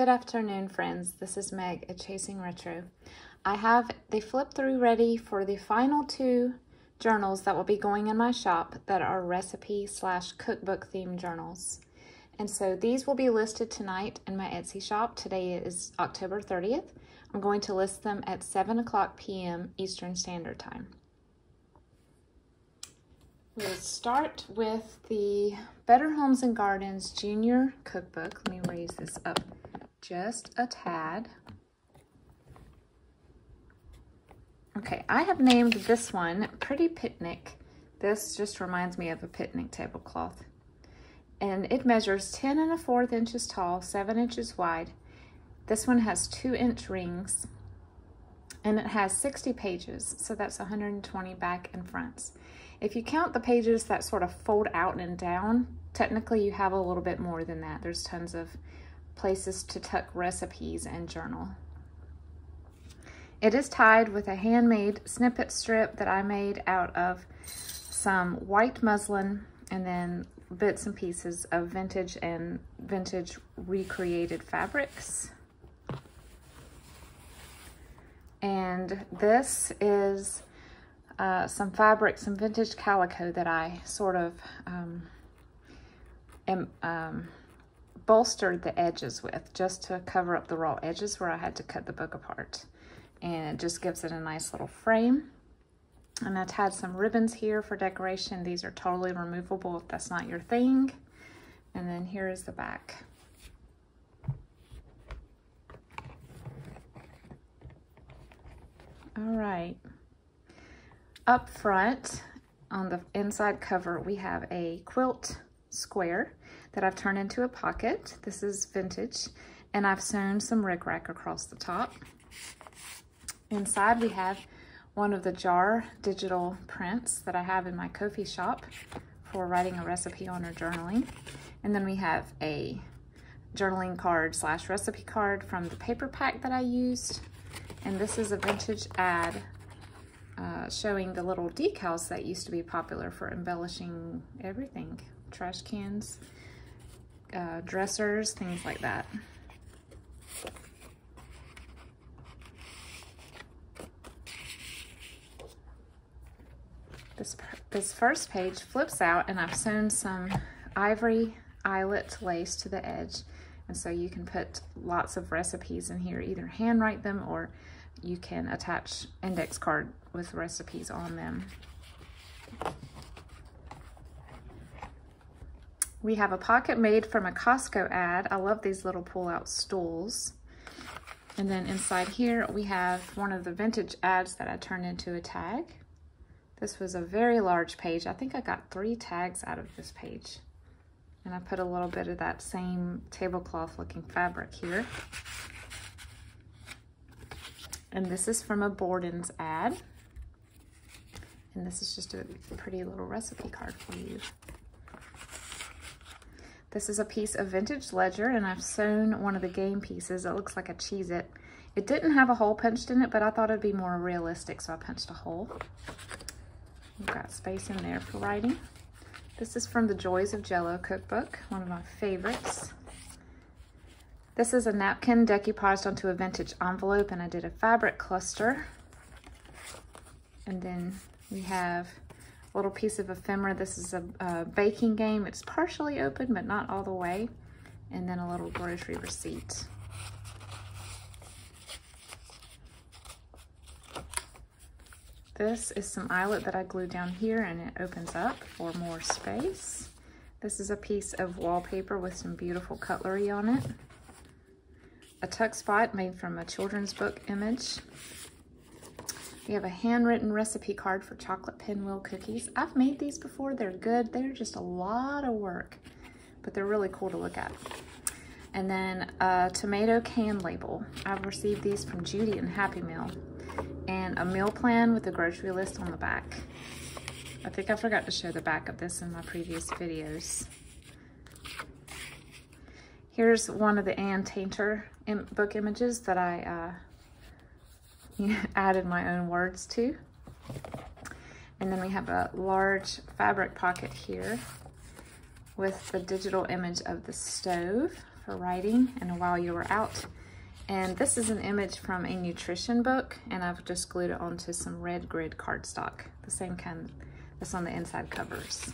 Good afternoon, friends. This is Meg at Chasing Retro. I have the flip through ready for the final 2 journals that will be going in my shop that are recipe/cookbook themed journals. And so these will be listed tonight in my Etsy shop. Today is October 30th. I'm going to list them at 7:00 p.m. Eastern Standard Time. We'll start with the Better Homes and Gardens Junior Cookbook. Let me raise this up just a tad. Okay, I have named this one Pretty Picnic. This just reminds me of a picnic tablecloth. And it measures 10 1/4 inches tall, 7 inches wide. This one has 2-inch rings and it has 60 pages, so that's 120 back and fronts. If you count the pages that sort of fold out and down, technically you have a little bit more than that. There's tons of places to tuck recipes and journal. It is tied with a handmade snippet strip that I made out of some white muslin and then bits and pieces of vintage and vintage recreated fabrics. And this is some fabric, some vintage calico that I sort of bolstered the edges with, just to cover up the raw edges where I had to cut the book apart. And it just gives it a nice little frame. And I tied some ribbons here for decoration. These are totally removable if that's not your thing. And then here is the back. All right. Up front, on the inside cover, we have a quilt square that I've turned into a pocket. This is vintage, and I've sewn some rickrack across the top. Inside, we have one of the jar digital prints that I have in my Ko-fi shop for writing a recipe on or journaling. And then we have a journaling card / recipe card from the paper pack that I used. And this is a vintage ad showing the little decals that used to be popular for embellishing everything. Trash cans, dressers, things like that. This first page flips out, and I've sewn some ivory eyelet lace to the edge. And so you can put lots of recipes in here, either handwrite them or you can attach index card with recipes on them. We have a pocket made from a Costco ad. I love these little pull-out stools. And then inside here, we have one of the vintage ads that I turned into a tag. This was a very large page. I think I got 3 tags out of this page. And I put a little bit of that same tablecloth looking fabric here. And this is from a Borden's ad. And this is just a pretty little recipe card for you. This is a piece of vintage ledger, and I've sewn one of the game pieces. It looks like a Cheez-It. It didn't have a hole punched in it, but I thought it'd be more realistic, so I punched a hole. We've got space in there for writing. This is from the Joys of Jello cookbook, one of my favorites. This is a napkin decoupaged onto a vintage envelope, and I did a fabric cluster. And then we have a little piece of ephemera. This is a baking game. It's partially open, but not all the way. And then a little grocery receipt. This is some eyelet that I glued down here, and it opens up for more space. This is a piece of wallpaper with some beautiful cutlery on it. A tuck spot made from a children's book image. We have a handwritten recipe card for chocolate pinwheel cookies. I've made these before. They're good. They're just a lot of work, but they're really cool to look at. And then a tomato can label. I've received these from Judy and Happy Meal. And a meal plan with a grocery list on the back. I think I forgot to show the back of this in my previous videos. Here's one of the Ann Tainter book images that I added my own words to. And then we have a large fabric pocket here with the digital image of the stove for writing and while you were out. And this is an image from a nutrition book, and I've just glued it onto some red grid cardstock, the same kind that's on the inside covers.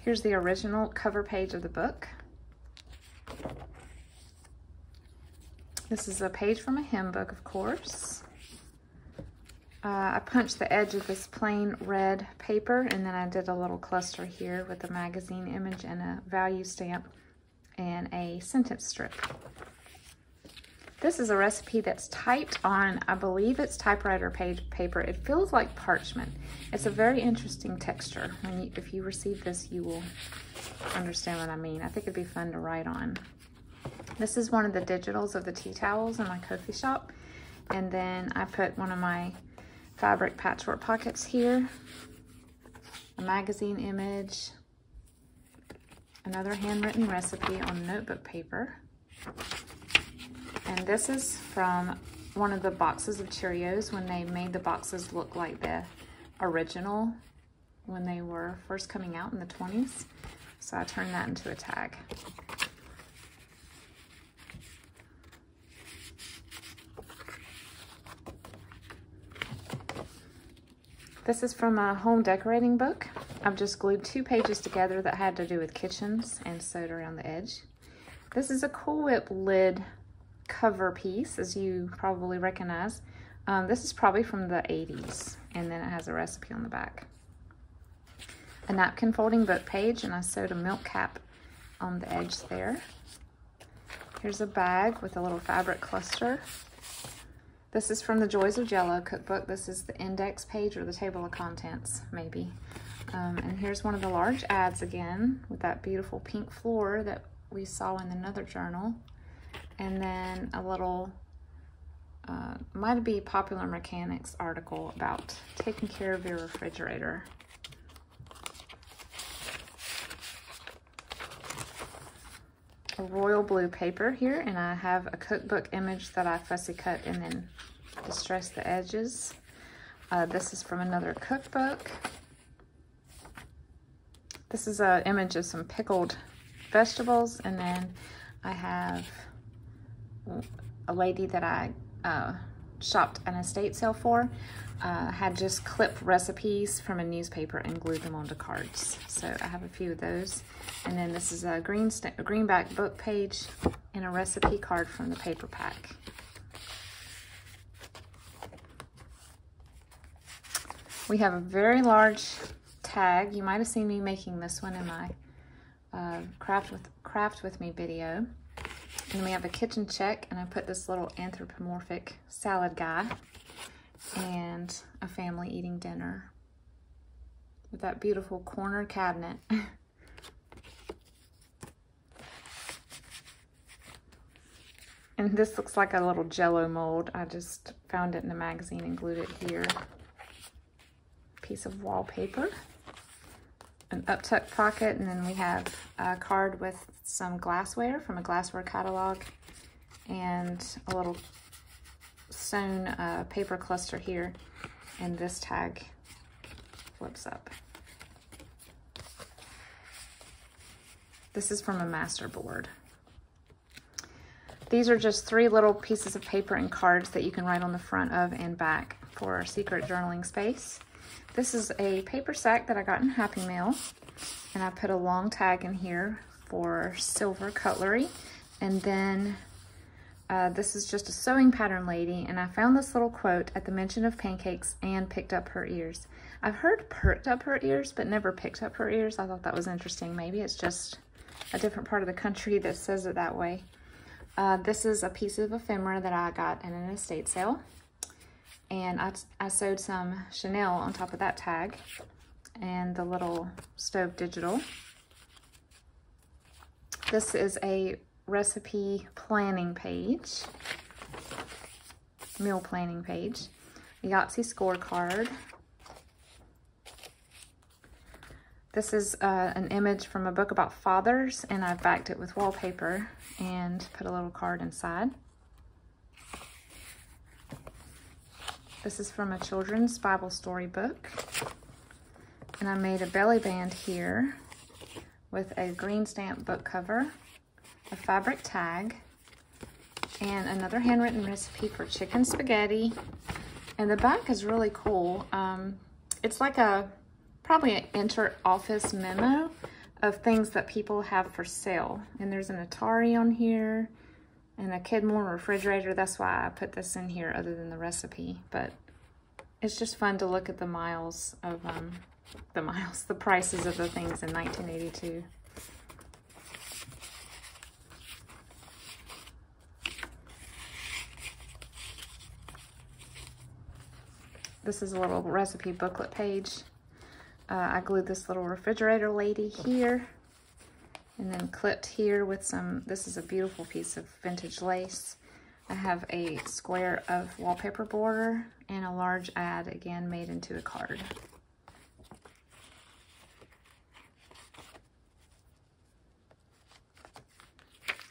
Here's the original cover page of the book. This is a page from a hymn book, of course. I punched the edge of this plain red paper, and then I did a little cluster here with a magazine image and a value stamp and a sentence strip. This is a recipe that's typed on, I believe it's typewriter paper. It feels like parchment. It's a very interesting texture. If you receive this, you will understand what I mean. I think it'd be fun to write on. This is one of the digitals of the tea towels in my coffee shop. And then I put one of my fabric patchwork pockets here, a magazine image, another handwritten recipe on notebook paper. And this is from one of the boxes of Cheerios when they made the boxes look like the original when they were first coming out in the 20s. So I turned that into a tag. This is from a home decorating book. I've just glued 2 pages together that had to do with kitchens and sewed around the edge. This is a Cool Whip lid cover piece, as you probably recognize. This is probably from the 80s, and then it has a recipe on the back. A napkin folding book page, and I sewed a milk cap on the edge there. Here's a bag with a little fabric cluster. This is from the Joys of Jello cookbook. This is the index page or the table of contents, maybe. And here's one of the large ads again with that beautiful pink floor that we saw in another journal. And then a little, might be Popular Mechanics article about taking care of your refrigerator. A royal blue paper here, and I have a cookbook image that I fussy cut and then distressed the edges. This is from another cookbook. This is an image of some pickled vegetables, and then I have a lady that I shopped an estate sale for, had just clipped recipes from a newspaper and glued them onto cards. So I have a few of those. And then this is a greenback book page and a recipe card from the paper pack. We have a very large tag. You might have seen me making this one in my craft with me video. And we have a kitchen check, and I put this little anthropomorphic salad guy and a family eating dinner with that beautiful corner cabinet. And this looks like a little Jello mold. I just found it in a magazine and glued it here. Piece of wallpaper, an up-tuck pocket, and then we have a card with some glassware from a glassware catalog and a little sewn paper cluster here, and this tag flips up. This is from a master board. These are just 3 little pieces of paper and cards that you can write on the front of and back for secret journaling space. This is a paper sack that I got in Happy Mail, and I put a long tag in here for silver cutlery. And then this is just a sewing pattern lady, and I found this little quote at the mention of pancakes and picked up her ears. I've heard perked up her ears, but never picked up her ears. I thought that was interesting. Maybe it's just a different part of the country that says it that way. This is a piece of ephemera that I got in an estate sale. And I sewed some Chanel on top of that tag and the little stove digital. This is a recipe planning page, meal planning page, a Yahtzee scorecard. This is an image from a book about fathers, and I've backed it with wallpaper and put a little card inside. This is from a children's Bible story book. And I made a belly band here with a green stamp book cover, a fabric tag, and another handwritten recipe for chicken spaghetti. And the back is really cool. It's like probably an inter-office memo of things that people have for sale. And there's an Atari on here and a Kidmore refrigerator. That's why I put this in here other than the recipe. But it's just fun to look at the miles of, the prices of the things in 1982. This is a little recipe booklet page. I glued this little refrigerator lady here and then clipped here with some, this is a beautiful piece of vintage lace. I have a square of wallpaper border and a large ad, again, made into a card.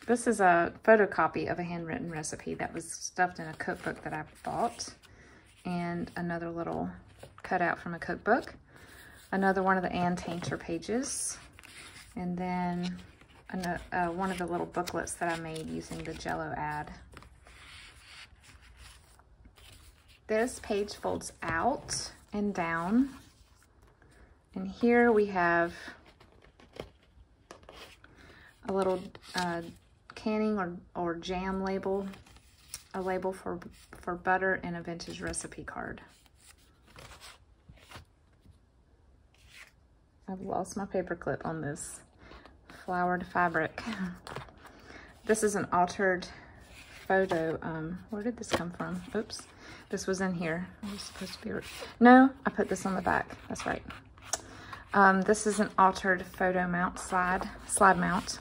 This is a photocopy of a handwritten recipe that was stuffed in a cookbook that I bought, and another little cutout from a cookbook. Another one of the Ann Tainter pages, and then one of the little booklets that I made using the Jell-O ad. This page folds out and down, and here we have a little canning or jam label, a label for butter, and a vintage recipe card. I've lost my paper clip on this flowered fabric. This is an altered photo. Where did this come from? Oops, this was in here. It was supposed to be, no, I put this on the back. That's right. This is an altered photo mount, slide mount.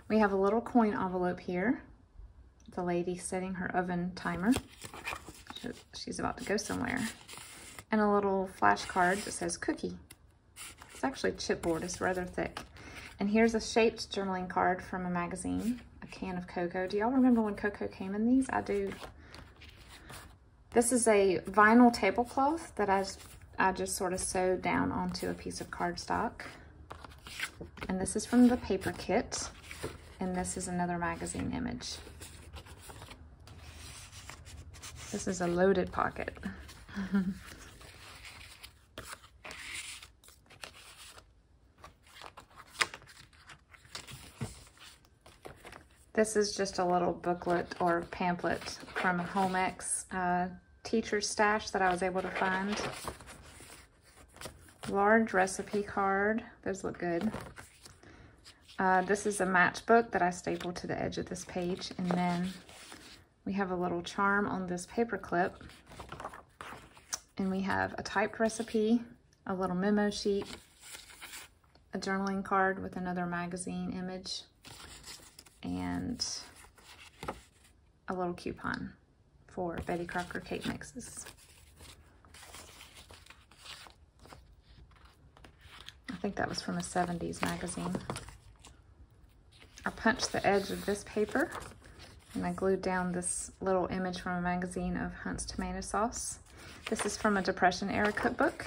We have a little coin envelope here. The lady setting her oven timer. She's about to go somewhere. And a little flash card that says cookie. It's actually chipboard, it's rather thick. And here's a shaped journaling card from a magazine, a can of cocoa. Do y'all remember when cocoa came in these? I do. This is a vinyl tablecloth that I just sort of sewed down onto a piece of cardstock. And this is from the paper kit. And this is another magazine image. This is a loaded pocket. This is just a little booklet or pamphlet from a Home Ex teacher's stash that I was able to find. Large recipe card. Those look good. This is a matchbook that I stapled to the edge of this page. And then we have a little charm on this paper clip. And we have a typed recipe, a little memo sheet, a journaling card with another magazine image, and a little coupon for Betty Crocker cake mixes. I think that was from a 70s magazine. I punched the edge of this paper and I glued down this little image from a magazine of Hunt's tomato sauce. This is from a Depression era cookbook.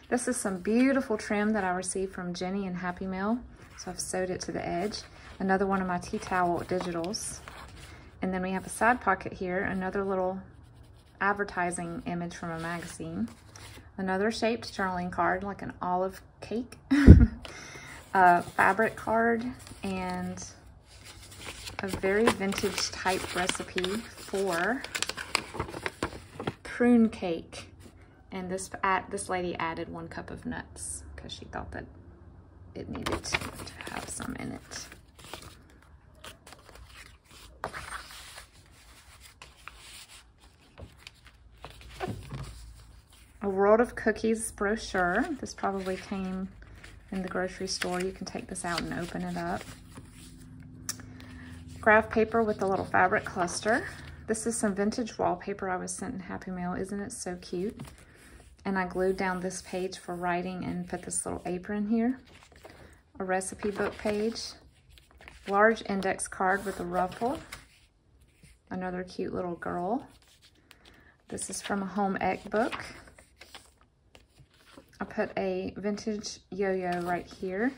This is some beautiful trim that I received from Jenny in Happy Meal, so I've sewed it to the edge. Another one of my tea towel digitals. And then we have a side pocket here, another little advertising image from a magazine. Another shaped journaling card, like an olive cake. A fabric card, and a very vintage type recipe for prune cake. And this lady added 1 cup of nuts because she thought that it needed to have some in it. A World of Cookies brochure. This probably came in the grocery store. You can take this out and open it up. Graph paper with a little fabric cluster. This is some vintage wallpaper I was sent in Happy Meal. Isn't it so cute? And I glued down this page for writing and put this little apron here. A recipe book page. Large index card with a ruffle. Another cute little girl. This is from a Home Ec book. put a vintage yo-yo right here.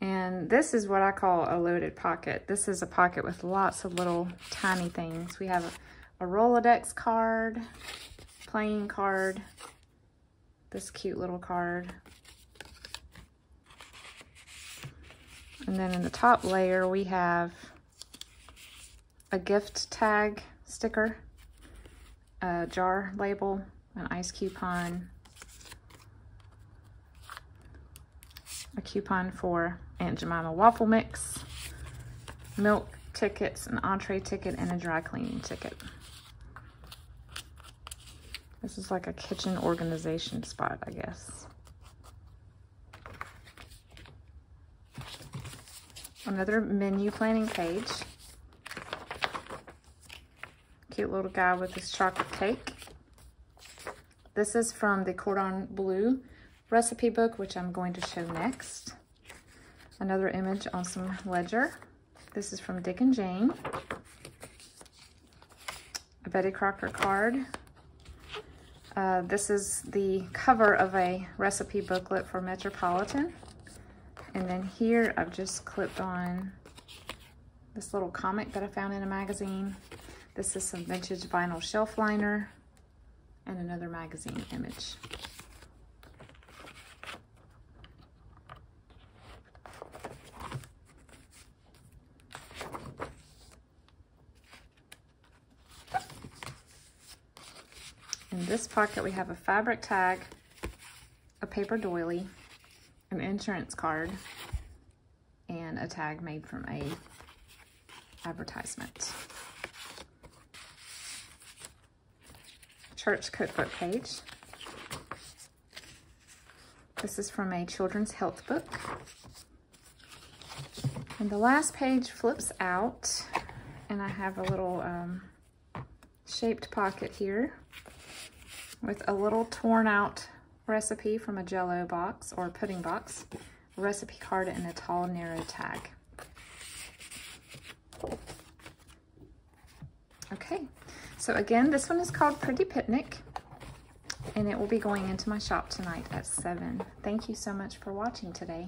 And this is what I call a loaded pocket. This is a pocket with lots of little tiny things. We have a Rolodex card, playing card, this cute little card. And then in the top layer, we have a gift tag sticker, a jar label, an ice coupon, a coupon for Aunt Jemima waffle mix, milk tickets, an entree ticket, and a dry cleaning ticket. This is like a kitchen organization spot, I guess. Another menu planning page. Cute little guy with his chocolate cake. This is from the Cordon Bleu recipe book, which I'm going to show next. Another image on some ledger. This is from Dick and Jane. A Betty Crocker card. This is the cover of a recipe booklet for Metropolitan. And then here I've just clipped on this little comic that I found in a magazine. This is some vintage vinyl shelf liner and another magazine image. In this pocket we have a fabric tag, a paper doily, an insurance card, and a tag made from a advertisement. Church cookbook page. This is from a children's health book. And the last page flips out, and I have a little shaped pocket here with a little torn out recipe from a Jell-O box or pudding box, a recipe card, and a tall, narrow tag. Okay, so again, this one is called Pretty Picnic, and it will be going into my shop tonight at 7. Thank you so much for watching today.